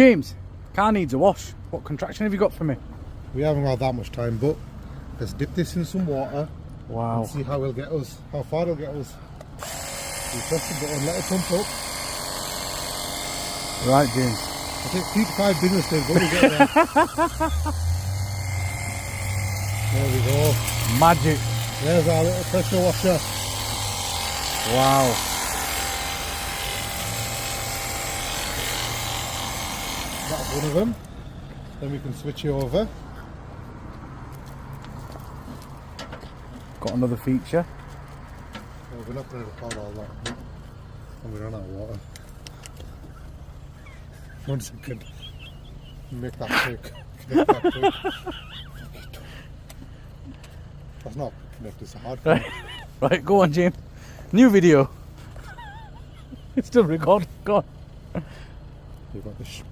James, car needs a wash. What contraction have you got for me? We haven't got that much time, but let's dip this in some water Wow. and see how it'll get us, how far it'll get us. You press the button, let it pump up. Right, James. I think 3 to 5 business days, but we get there. There we go. Magic. There's our little pressure washer. Wow. That's one of them. Then we can switch it over. Got another feature. Well, we're not going to record all that. And we run out of water. 1 second. Make that quick. Make that quick. That's not connect, it's a hard Right. Right, go on, James. New video. It's still recording. Go on. You've got this